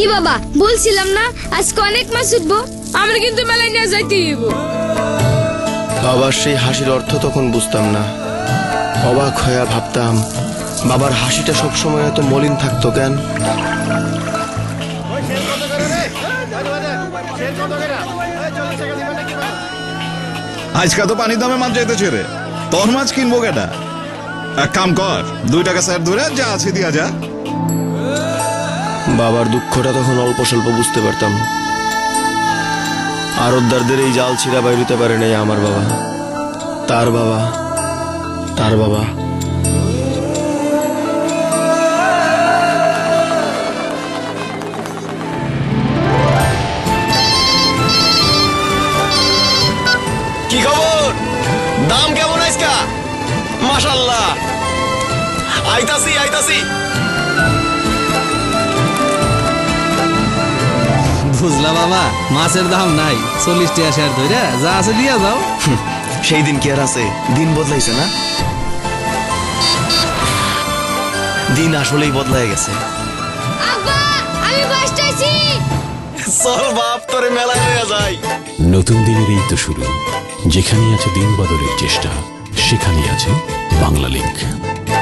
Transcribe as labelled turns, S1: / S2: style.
S1: কি বাবা বলছিলাম না আজকে অনেক মাছ উঠবো, আমরা কিন্তু মেলায় নিয়ে যাইতে হইব।
S2: বাবার সেই হাসির অর্থ তখন বুঝতাম না। অবাক হয়ে ভাবতাম বাবার হাসিটা সবসময় এত মলিন থাকতো কেন।
S3: আজকা তো পানির দামে মাছ যাইতেছে রে, তোর মাছ কিনবো কেটা? এক কাম কর, 2 টাকা স্যার ধরে যা আছে দিয়া যা।
S2: বাবার দুঃখটা তখন অল্প স্বল্প বুঝতে পারতাম। আরতদারদের এই জাল ছিঁড়া বাইরিতে পারে নাই আমার বাবা, তার বাবা, তার বাবা। কি খবর? দাম কেমন আজকা? মাশাআল্লাহ, আইতাছি আইতাছি।
S4: বুঝলা বাবা, মাছের দাম নাই, 40 টাকা শেয়ার ধরে যা আছে দিয়া যাও।
S2: সেই দিন কি আর আছে? দিন বদলাইছে না? দিন আসলেই বদলায় গেছে।
S1: আব্বা আমি বাসটাইছি।
S2: চল বাপ তোরে মেলায় নিয়ে যাই।
S5: নতুন দিনের এই তো শুরু, যেখানে আছে দিন বদলের চেষ্টা, সেখানে আছে বাংলা লিংক।